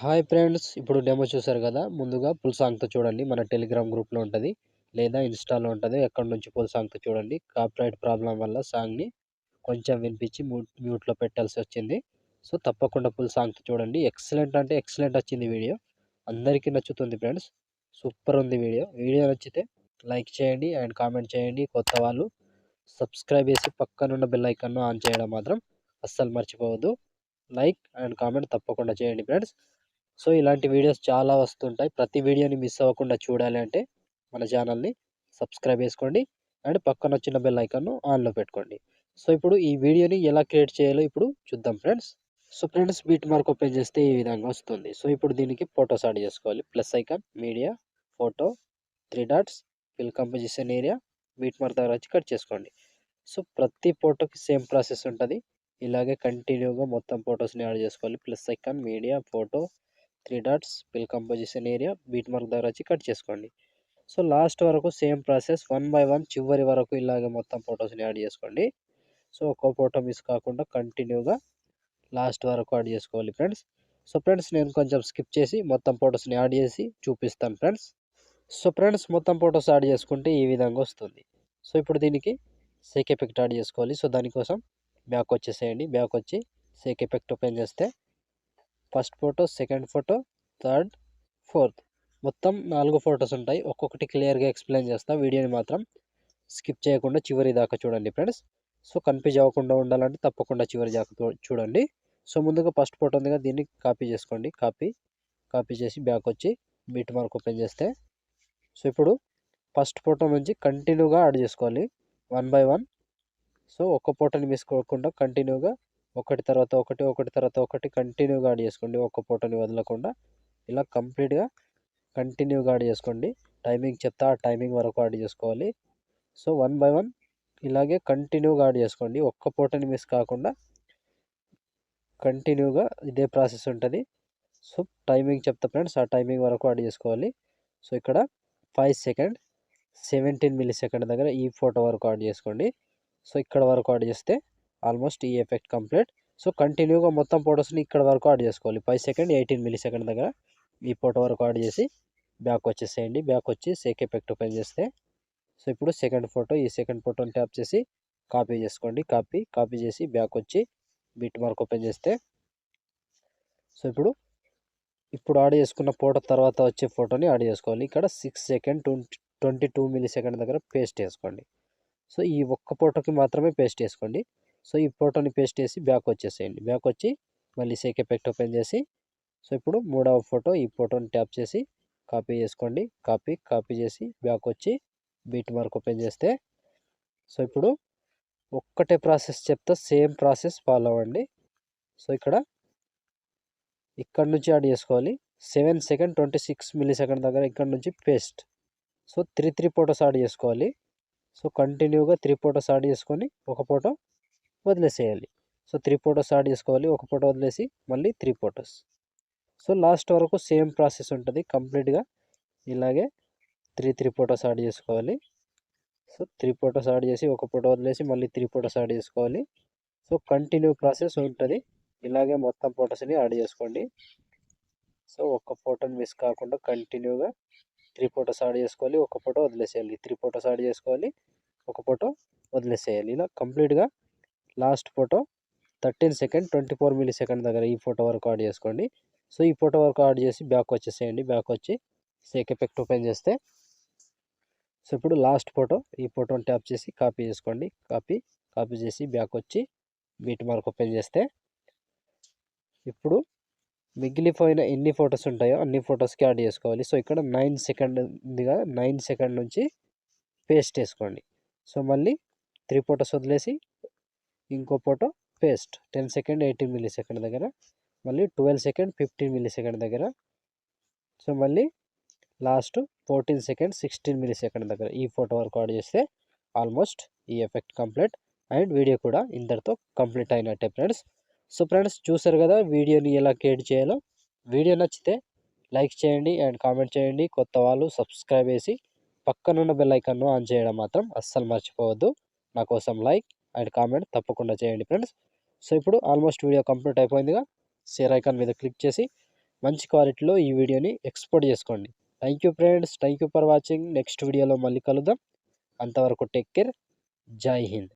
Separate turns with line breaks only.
Hi friends, ఇప్పుడు demo చూసారు కదా. ముందుగా ఫుల్ సాంగ్తో చూడండి. మన టెలిగ్రామ్ గ్రూప్లో ఉంటుంది, లేదా ఇన్స్టాలో ఉంటుంది. ఎక్కడి నుంచి ఫుల్ సాంగ్తో చూడండి. కాపీరైట్ ప్రాబ్లం వల్ల సాంగ్ని కొంచెం వినిపించి మ్యూట్లో పెట్టాల్సి వచ్చింది. సో తప్పకుండా ఫుల్ సాంగ్తో చూడండి. ఎక్సలెంట్ అంటే ఎక్సలెంట్ వచ్చింది వీడియో. అందరికీ నచ్చుతుంది ఫ్రెండ్స్. సూపర్ ఉంది వీడియో. వీడియో నచ్చితే లైక్ చేయండి అండ్ కామెంట్ చేయండి. కొత్త వాళ్ళు సబ్స్క్రైబ్ చేసి పక్కనున్న బెల్ ఐకాన్ను ఆన్ చేయడం మాత్రం అస్సలు మర్చిపోవద్దు. లైక్ అండ్ కామెంట్ తప్పకుండా చేయండి ఫ్రెండ్స్. సో ఇలాంటి వీడియోస్ చాలా వస్తుంటాయి. ప్రతి వీడియోని మిస్ అవ్వకుండా చూడాలి అంటే మన ఛానల్ని సబ్స్క్రైబ్ చేసుకోండి అండ్ పక్కన వచ్చిన బెల్ ఐకాన్ను ఆన్లో పెట్టుకోండి. సో ఇప్పుడు ఈ వీడియోని ఎలా క్రియేట్ చేయాలో ఇప్పుడు చూద్దాం friends. So friends, beat mark open చేస్తే ఈ విధంగా వస్తుంది. సో ఇప్పుడు దీనికి ఫొటోస్ యాడ్ చేసుకోవాలి. Plus icon, media, photo, 3 dots, fill composition area, beat mark దగ్గర వచ్చి కట్ చేసుకోండి. సో ప్రతి ఫోటోకి సేమ్ ప్రాసెస్ ఉంటుంది. ఇలాగే కంటిన్యూగా మొత్తం ఫొటోస్ని యాడ్ చేసుకోవాలి. Plus icon, media, photo, 3 dots, fill composition area, beat mark దగ్గర వచ్చి కట్ చేసుకోండి. సో లాస్ట్ వరకు సేమ్ ప్రాసెస్ 1 బై 1 చివరి వరకు ఇలాగే మొత్తం ఫొటోస్ని యాడ్ చేసుకోండి. సో ఒక్కో ఫోటో మిస్ కాకుండా కంటిన్యూగా లాస్ట్ వరకు యాడ్ చేసుకోవాలి ఫ్రెండ్స్. సో ఫ్రెండ్స్, నేను కొంచెం స్కిప్ చేసి మొత్తం ఫొటోస్ని యాడ్ చేసి చూపిస్తాను ఫ్రెండ్స్. సో ఫ్రెండ్స్, మొత్తం ఫొటోస్ యాడ్ చేసుకుంటే ఈ విధంగా వస్తుంది. సో ఇప్పుడు దీనికి సేక్ ఎఫెక్ట్ యాడ్ చేసుకోవాలి. సో దానికోసం బ్యాక్ వచ్చేసేయండి. బ్యాక్ వచ్చి సేక్ ఎఫెక్ట్ ఓపెన్ చేస్తే first photo, second photo, third, fourth, మొత్తం 4 ఫొటోస్ ఉంటాయి. ఒక్కొక్కటి క్లియర్గా ఎక్స్ప్లెయిన్ చేస్తా. వీడియోని మాత్రం స్కిప్ చేయకుండా చివరి దాకా చూడండి ఫ్రెండ్స్. సో కన్ఫ్యూజ్ అవ్వకుండా ఉండాలంటే తప్పకుండా చివరి దాకా చూడండి. సో ముందుగా ఫస్ట్ ఫోటో ఉంది కదా, దీన్ని కాపీ చేసుకోండి. కాపీ చేసి బ్యాక్ వచ్చి బీట్ మార్క్ ఓపెన్ చేస్తే సో ఇప్పుడు ఫస్ట్ ఫోటో నుంచి కంటిన్యూగా యాడ్ చేసుకోవాలి 1 బై 1. సో ఒక్క ఫోటోని మిస్ కాకుండా కంటిన్యూగా ఒకటి తర్వాత ఒకటి, ఒకటి తర్వాత ఒకటి కంటిన్యూగా యాడ్ చేసుకోండి. ఒక్క ఫోటోని వదలకుండా ఇలా కంప్లీట్గా కంటిన్యూగా యాడ్ చేసుకోండి. టైమింగ్ చెప్తా, ఆ టైమింగ్ వరకు యాడ్ చేసుకోవాలి. సో 1 బై 1 ఇలాగే కంటిన్యూగా యాడ్ చేసుకోండి. ఒక్క ఫోటోని మిస్ కాకుండా కంటిన్యూగా ఇదే ప్రాసెస్ ఉంటుంది. సో టైమింగ్ చెప్తా ఫ్రెండ్స్, ఆ టైమింగ్ వరకు యాడ్ చేసుకోవాలి. సో ఇక్కడ 5 సెకండ్ 17 మిల్లీ సెకండ్ దగ్గర ఈ ఫోటో వరకు యాడ్ చేసుకోండి. సో ఇక్కడ వరకు యాడ్ చేస్తే ఆల్మోస్ట్ ఈ ఎఫెక్ట్ కంప్లీట్. సో కంటిన్యూగా మొత్తం ఫొటోస్ని ఇక్కడ వరకు యాడ్ చేసుకోవాలి. 5 సెకండ్ 18 మిల్లీ సెకండ్ దగ్గర ఈ ఫోటో వరకు యాడ్ చేసి బ్యాక్ వచ్చేసేయండి. బ్యాక్ వచ్చి సేక్ ఎఫెక్ట్ ఓపెన్ చేస్తే సో ఇప్పుడు సెకండ్ ఫోటో, ఈ సెకండ్ ఫోటోని ట్యాప్ చేసి కాపీ చేసుకోండి. కాపీ చేసి బ్యాక్ వచ్చి బిట్ మార్క్ ఓపెన్ చేస్తే సో ఇప్పుడు యాడ్ చేసుకున్న ఫోటో తర్వాత వచ్చే ఫోటోని యాడ్ చేసుకోవాలి. ఇక్కడ 6 సెకండ్ 22 మిల్లీ సెకండ్ దగ్గర పేస్ట్ చేసుకోండి. సో ఈ ఒక్క ఫోటోకి మాత్రమే పేస్ట్ చేసుకోండి. సో ఈ ఫోటోని పేస్ట్ చేసి బ్యాక్ వచ్చేసేయండి. బ్యాక్ వచ్చి మళ్ళీ సేక్ ఎఫెక్ట్ ఓపెన్ చేసి సో ఇప్పుడు మూడవ ఫోటో, ఈ ఫోటోని ట్యాప్ చేసి కాపీ చేసుకోండి. కాపీ చేసి బ్యాక్ వచ్చి బీట్ మార్క్ ఓపెన్ చేస్తే సో ఇప్పుడు ఒక్కటే ప్రాసెస్ చెప్తా, సేమ్ ప్రాసెస్ ఫాలో అవ్వండి. సో ఇక్కడ నుంచి యాడ్ చేసుకోవాలి. 7 సెకండ్ 26 మిల్లీ సెకండ్ దగ్గర ఇక్కడ నుంచి పేస్ట్. సో 3 ఫోటోస్ యాడ్ చేసుకోవాలి. సో కంటిన్యూగా 3 ఫోటోస్ యాడ్ చేసుకొని ఒక ఫోటో వదిలేసేయాలి. సో 3 ఫోటోస్ యాడ్ చేసుకోవాలి, ఒక ఫోటో వదిలేసి మళ్ళీ 3 ఫోటోస్. సో లాస్ట్ వరకు సేమ్ ప్రాసెస్ ఉంటుంది కంప్లీట్గా. ఇలాగే 3 ఫోటోస్ యాడ్ చేసుకోవాలి. సో 3 ఫోటోస్ యాడ్ చేసి ఒక ఫోటో వదిలేసి మళ్ళీ 3 ఫోటోస్ యాడ్ చేసుకోవాలి. సో కంటిన్యూ ప్రాసెస్ ఉంటుంది. ఇలాగే మొత్తం ఫోటోస్ని యాడ్ చేసుకోండి. సో ఒక్క ఫోటోని మిస్ కాకుండా కంటిన్యూగా 3 ఫోటోస్ యాడ్ చేసుకోవాలి, ఒక ఫోటో వదిలేసేయాలి. 3 ఫోటోస్ యాడ్ చేసుకోవాలి, ఒక ఫోటో వదిలేసేయాలి. ఇలా కంప్లీట్గా last photo 13 second 24 milli second దగ్గర ఈ ఫోటో వరకు యాడ్ చేసుకోండి. సో ఈ ఫోటో వరకు యాడ్ చేసి బ్యాక్ వచ్చేసేయండి. బ్యాక్ వచ్చి సేక్ ఎఫెక్ట్ ఓపెన్ చేస్తే సో ఇప్పుడు లాస్ట్ ఫోటో, ఈ ఫోటోని ట్యాప్ చేసి కాపీ చేసుకోండి. కాపీ చేసి బ్యాక్ వచ్చి బీట్ మార్క్ ఓపెన్ చేస్తే ఇప్పుడు మిగిలిపోయిన ఎన్ని ఫొటోస్ ఉంటాయో అన్ని ఫొటోస్కి యాడ్ చేసుకోవాలి. సో ఇక్కడ 9 సెకండ్ ఉందిగా, 9 సెకండ్ నుంచి పేస్ట్ చేసుకోండి. సో మళ్ళీ 3 ఫొటోస్ వదిలేసి ఇంకో photo paste 10 second 18 millisecond దగ్గర, మళ్ళీ 12 సెకండ్ 15 మిల్లీ సెకండ్ దగ్గర, సో మళ్ళీ లాస్ట్ 14 సెకండ్ 16 మిల్లీ సెకండ్ దగ్గర ఈ ఫోటో వరకు యాడ్ చేస్తే ఆల్మోస్ట్ ఈ ఎఫెక్ట్ కంప్లీట్ అండ్ వీడియో కూడా ఇంతటితో కంప్లీట్ అయినట్టే ఫ్రెండ్స్. సో ఫ్రెండ్స్, చూసారు కదా వీడియోని ఎలా క్రియేట్ చేయాలో. వీడియో నచ్చితే లైక్ చేయండి అండ్ కామెంట్ చేయండి. కొత్త వాళ్ళు సబ్స్క్రైబ్ చేసి పక్కనున్న బెల్ ఐకాన్ను ఆన్ చేయడం మాత్రం అస్సలు మర్చిపోవద్దు. నా కోసం లైక్ అండ్ కామెంట్ తప్పకుండా చేయండి ఫ్రెండ్స్. సో ఇప్పుడు ఆల్మోస్ట్ వీడియో కంప్లీట్ అయిపోయిందిగా, షేర్ ఐకాన్ మీద క్లిక్ చేసి మంచి క్వాలిటీలో ఈ వీడియోని ఎక్స్పోర్ట్ చేసుకోండి. Thank you friends, thank you for watching. Next వీడియోలో మళ్ళీ కలుద్దాం. అంతవరకు టేక్ కేర్. జై హింద్.